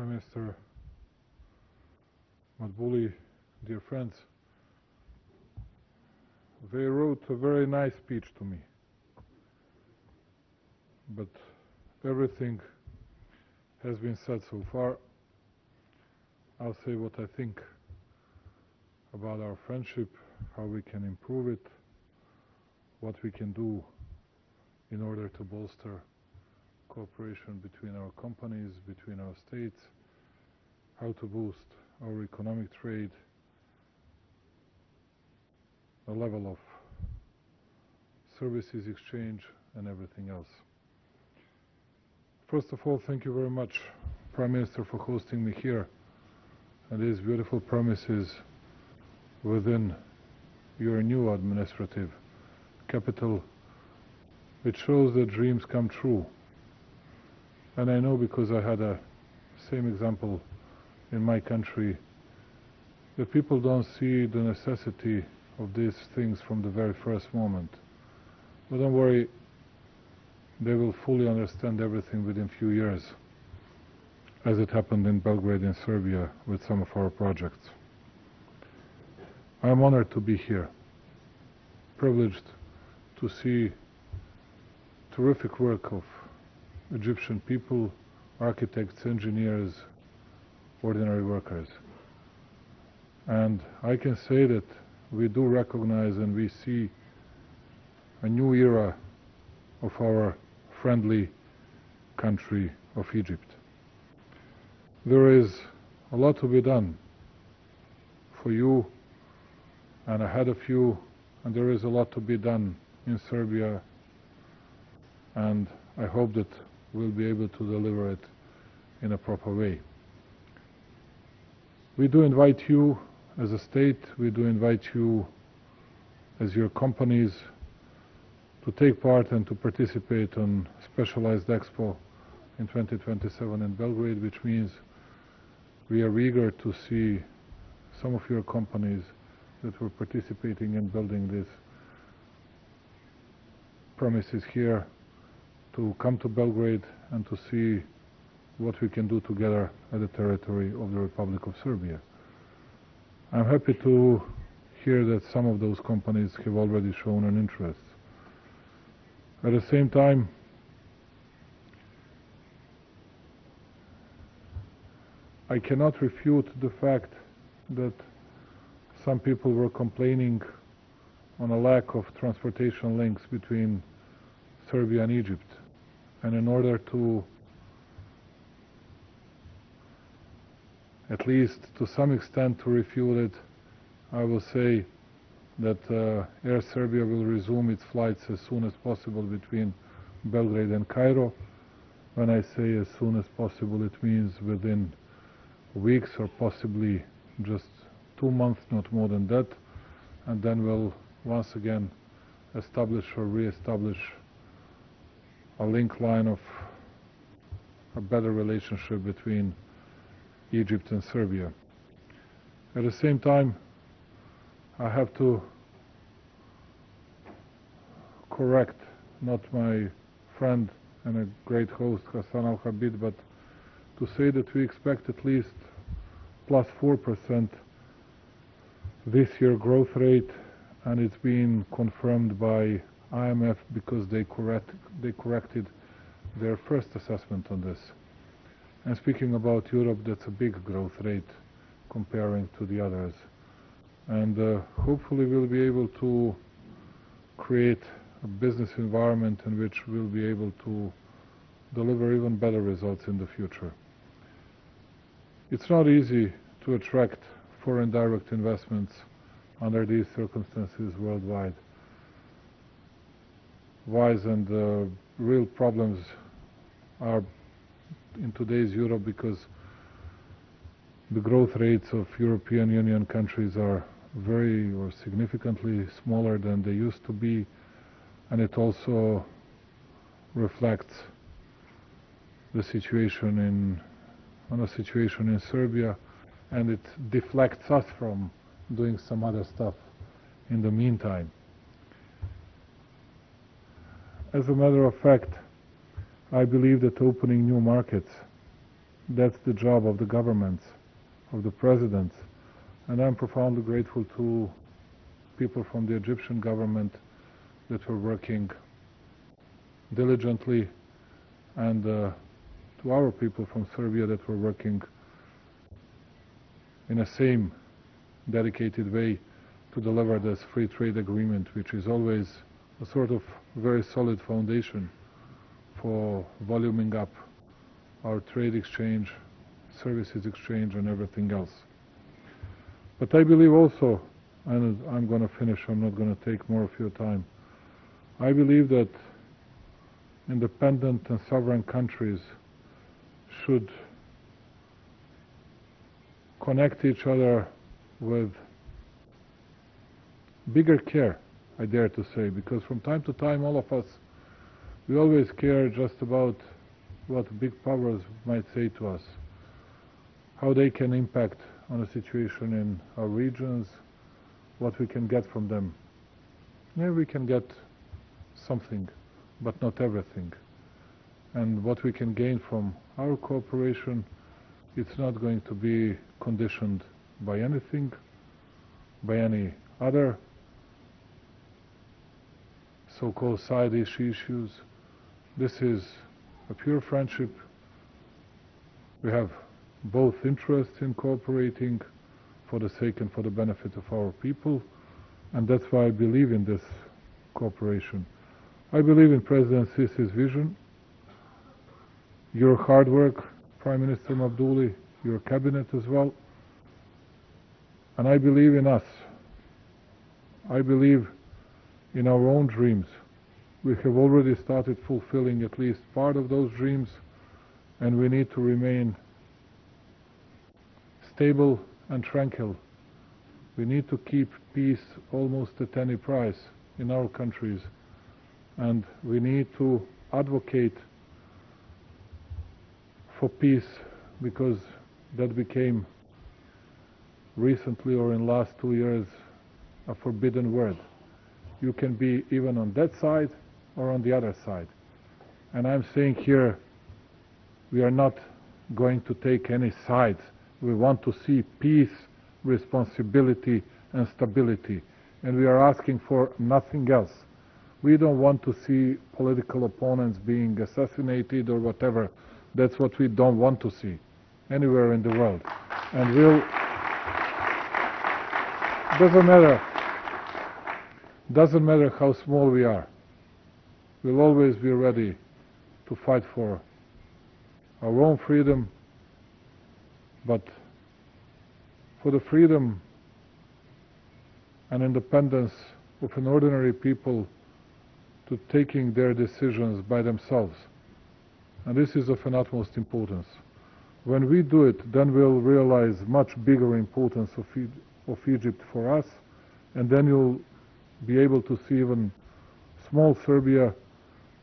Prime Minister Madbouly, dear friends, they wrote a very nice speech to me, but everything has been said so far. I'll say what I think about our friendship, how we can improve it, what we can do in order to bolster cooperation between our companies, between our states, how to boost our economic trade, the level of services exchange, and everything else. First of all, thank you very much, Prime Minister, for hosting me here and these beautiful premises within your new administrative capital. It shows that dreams come true. And I know, because I had a same example in my country, that people don't see the necessity of these things from the very first moment. But don't worry, they will fully understand everything within a few years, as it happened in Belgrade in Serbia with some of our projects. I am honored to be here, privileged to see terrific work of Egyptian people, architects, engineers, ordinary workers. And I can say that we do recognize and we see a new era of our friendly country of Egypt. There is a lot to be done for you and ahead of you, and there is a lot to be done in Serbia, and I hope that we'll be able to deliver it in a proper way. We do invite you as a state, we do invite you as your companies to take part and to participate on Specialized Expo in 2027 in Belgrade, which means we are eager to see some of your companies that were participating in building these premises here to come to Belgrade and to see what we can do together at the territory of the Republic of Serbia. I'm happy to hear that some of those companies have already shown an interest. At the same time, I cannot refute the fact that some people were complaining on a lack of transportation links between Serbia and Egypt. And in order to, at least to some extent, to refute it, I will say that Air Serbia will resume its flights as soon as possible between Belgrade and Cairo. When I say as soon as possible, it means within weeks or possibly just 2 months, not more than that. And then we'll once again establish or re-establish a link line of a better relationship between Egypt and Serbia. At the same time, I have to correct not my friend and a great host Hassan Al-Habib, but to say that we expect at least plus 4% this year growth rate, and it's been confirmed by IMF because they corrected their first assessment on this. And speaking about Europe, that's a big growth rate comparing to the others. And hopefully we'll be able to create a business environment in which we'll be able to deliver even better results in the future. It's not easy to attract foreign direct investments under these circumstances worldwide. Wise and real problems are in today's Europe because the growth rates of European Union countries are very or significantly smaller than they used to be, and it also reflects the situation in Serbia, and it deflects us from doing some other stuff in the meantime. As a matter of fact, I believe that opening new markets That's the job of the governments, of the presidents. And I'm profoundly grateful to people from the Egyptian government that were working diligently, and to our people from Serbia that were working in the same dedicated way to deliver this free trade agreement, which is always a sort of very solid foundation for voluming up our trade exchange, services exchange, and everything else. But I believe also, and I'm going to finish, I'm not going to take more of your time, I believe that independent and sovereign countries should connect each other with bigger care, I dare to say, because from time to time all of us, we always care just about what big powers might say to us, how they can impact on a situation in our regions, what we can get from them. Yeah, we can get something, but not everything. And what we can gain from our cooperation, it's not going to be conditioned by anything, by any other so-called side issues. This is a pure friendship. We have both interests in cooperating for the sake and for the benefit of our people, and that's why I believe in this cooperation. I believe in President Sisi's vision, your hard work, Prime Minister Madbouly, your cabinet as well, and I believe in us. I believe in our own dreams. We have already started fulfilling at least part of those dreams, and we need to remain stable and tranquil. We need to keep peace almost at any price in our countries, and we need to advocate for peace, because that became recently, or in the last 2 years, a forbidden word. You can be even on that side or on the other side. And I'm saying here, we are not going to take any sides. We want to see peace, responsibility, and stability. And we are asking for nothing else. We don't want to see political opponents being assassinated or whatever. That's what we don't want to see anywhere in the world. And doesn't matter how small we are. We'll always be ready to fight for our own freedom, but for the freedom and independence of an ordinary people to taking their decisions by themselves. And this is of an utmost importance. When we do it, then we'll realize much bigger importance of Egypt for us, and then you'll be able to see even small Serbia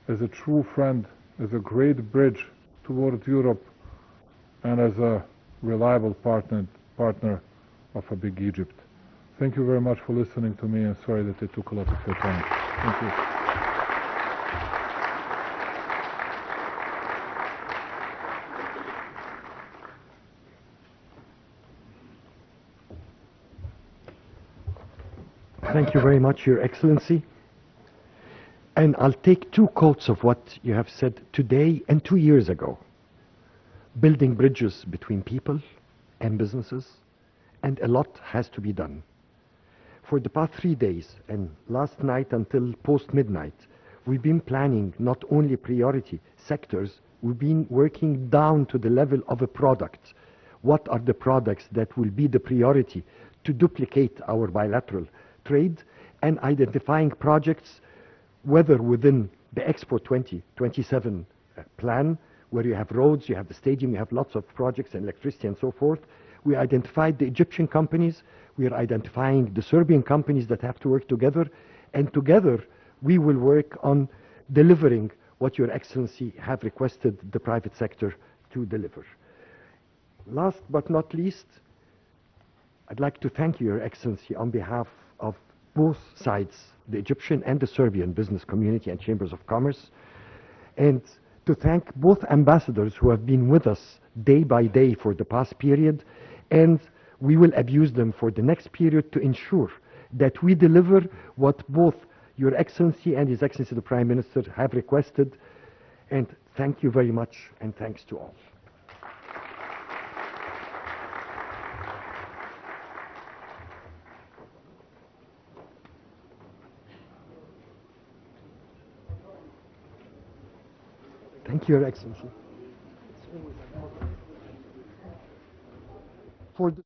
as a true friend, as a great bridge towards Europe, and as a reliable partner of a big Egypt. Thank you very much for listening to me, and sorry that it took a lot of your time. Thank you. Thank you very much, Your Excellency. And I'll take two quotes of what you have said today and 2 years ago. Building bridges between people and businesses, and a lot has to be done. For the past 3 days and last night until post-midnight, we've been planning not only priority sectors, we've been working down to the level of a product. What are the products that will be the priority to duplicate our bilateral trade, and identifying projects, whether within the Expo 2027 plan, where you have roads, you have the stadium, you have lots of projects and electricity and so forth. We identified the Egyptian companies, we are identifying the Serbian companies that have to work together, and together we will work on delivering what Your Excellency have requested the private sector to deliver. Last but not least, I'd like to thank you, Your Excellency, on behalf of both sides, the Egyptian and the Serbian business community and chambers of commerce, and to thank both ambassadors who have been with us day by day for the past period, and we will abuse them for the next period to ensure that we deliver what both Your Excellency and His Excellency the Prime Minister have requested. And thank you very much, and thanks to all. Thank you, Your Excellency. For the